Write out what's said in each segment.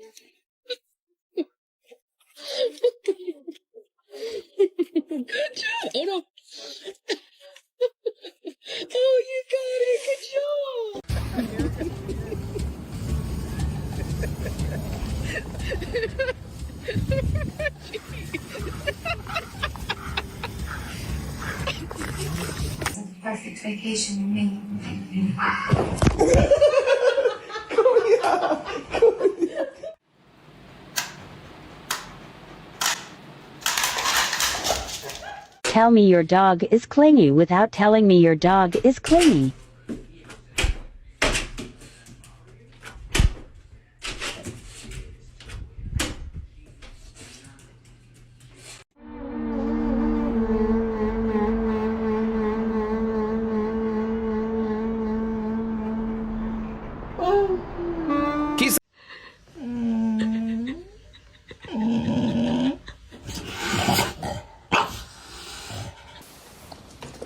Good job. Oh no. Oh, you got it. Good job. Perfect vacation with me. Tell me your dog is clingy without telling me your dog is clingy.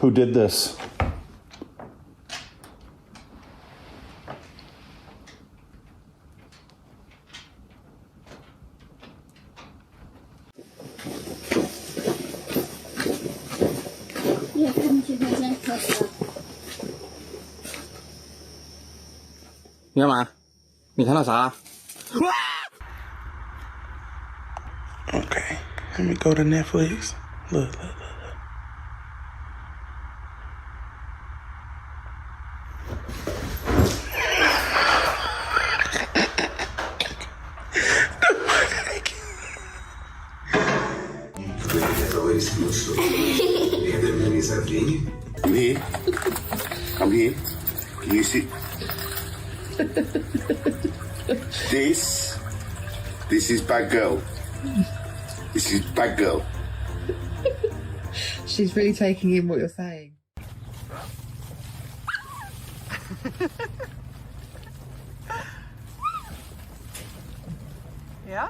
Who did this? Hier kommt die Versandpost. 你干嘛？你看到啥Okay, let me go to Netflix. Look, look, look. I'm here. I'm here. Can you see? This is bad girl. This is bad girl. She's really taking in what you're saying. Yeah?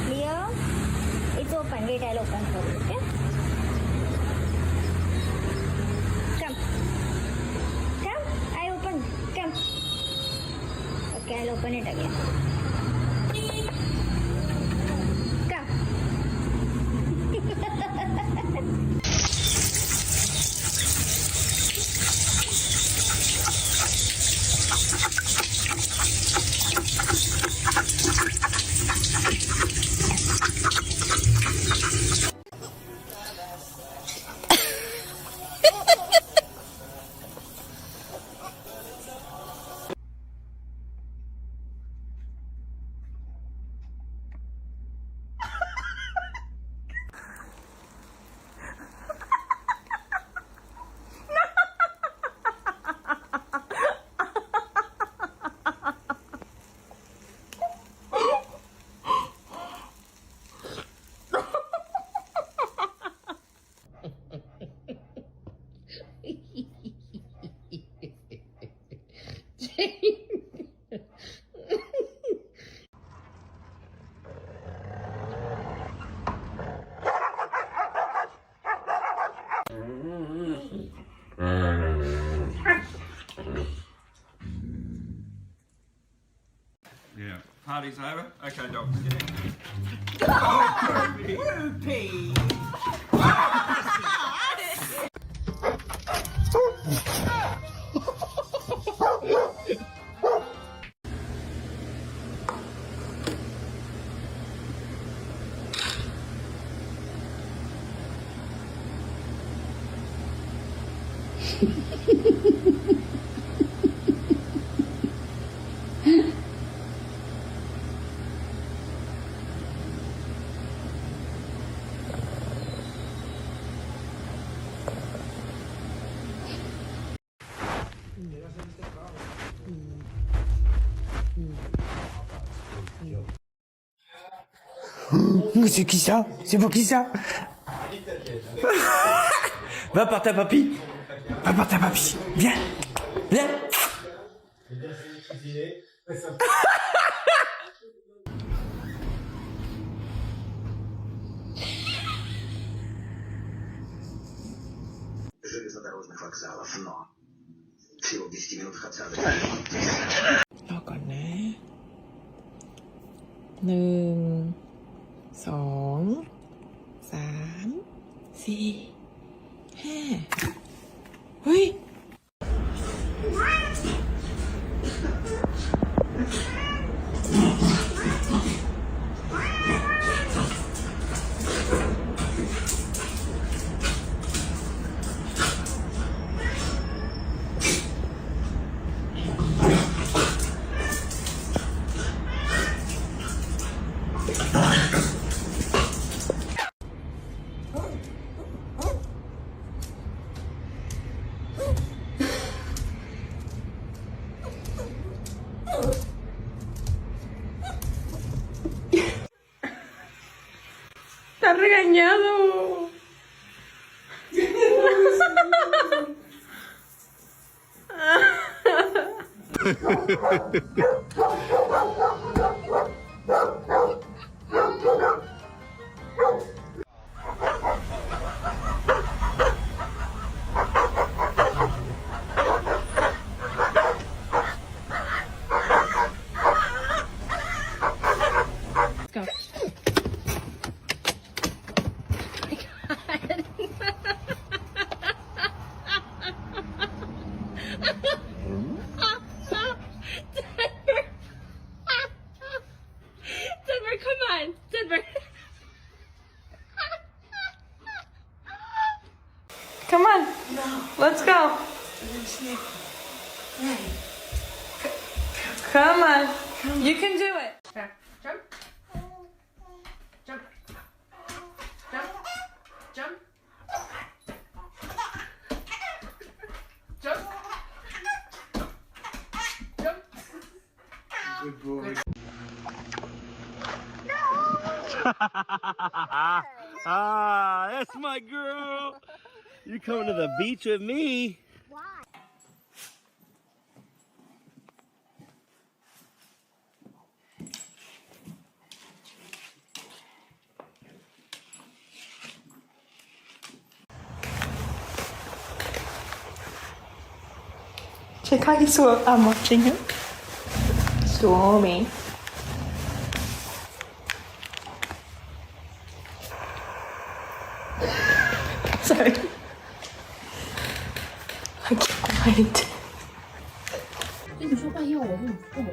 Leo, it's open. Wait, I'll open for you, okay? Come. Come. I open. Come. Okay, I'll open it again. Come. Yeah. Party's over? Okay, dog. Oh, Whoopee! C'est qui ça? C'est pour qui ça? Va par ta papy. Va par ta papy. Viens. Viens. Железнодорожных вокзалов, но всего в 10 минутах от центра. รอก่อนนะ1 2 3 4 5เฮ้ย Está regañado. Go. Denver, come on. Denver. Come on. Let's go. Come on. You can do it. Jump. Jump. Jump. Jump. Jump. Jump. Good boy. Ah, that's my girl. You coming to the beach with me? Check how he's I'm watching him. Swarming. Sorry. I can't wait. 跟你说半夜我问你这么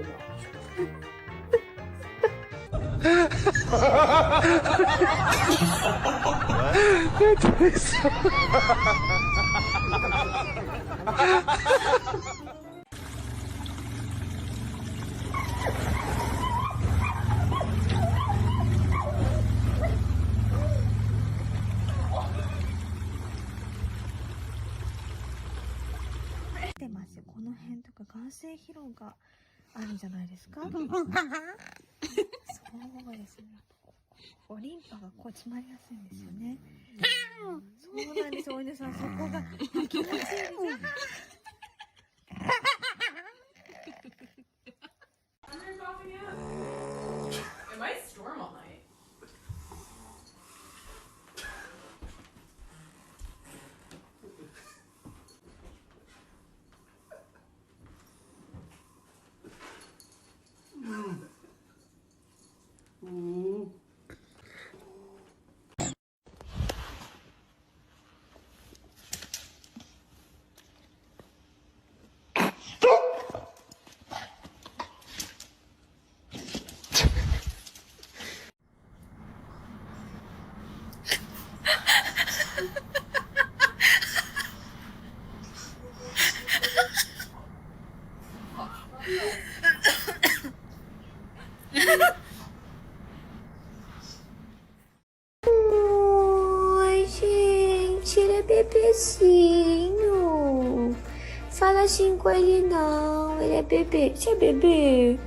てますよ。この辺とか眼性疲労があるんじゃないですか。そうですね。こうリンパがこう詰まりやすいんですよね。そうなんです。お犬さん、そこが気持ちいいです。It might storm all night. fala assim com ele não. Ele é bebê. Você é bebê?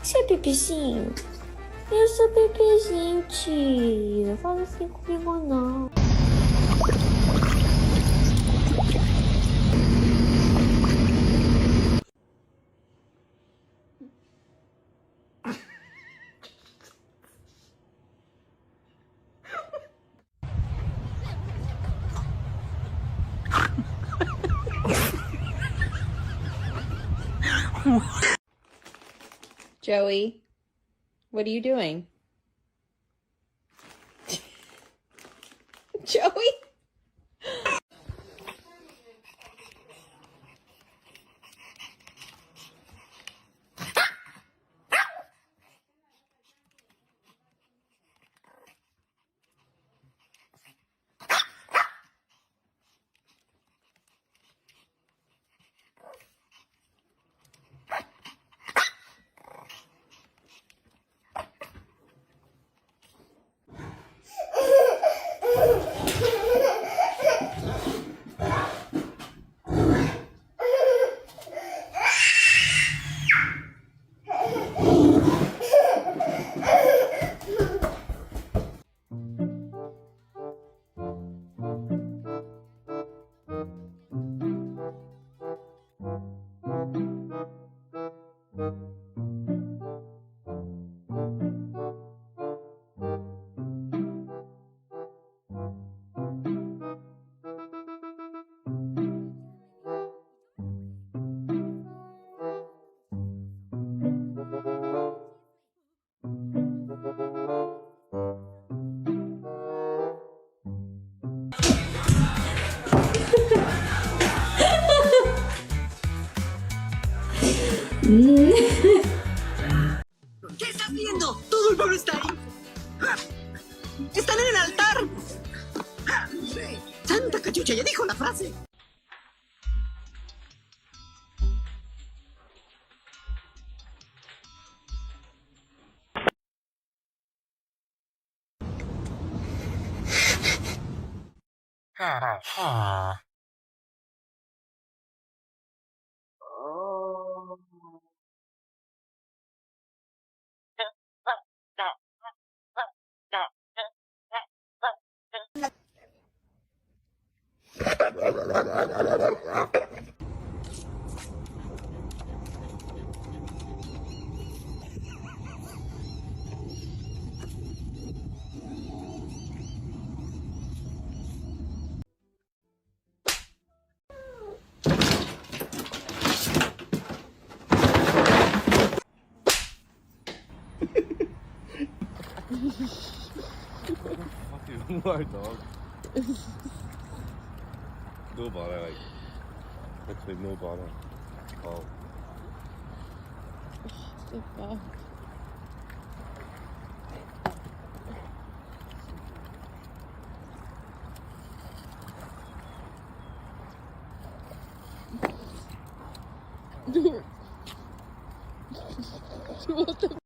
Você é bebezinho? Eu sou bebezinho, tia. Fala assim comigo não. Joey, what are you doing? Joey? ¿Qué estás viendo? Todo el pueblo está ahí. Están en el altar. Santa cachucha, ya dijo la frase. Fucking more dog. No bother, like. Literally no bother. Oh. The fuck? What the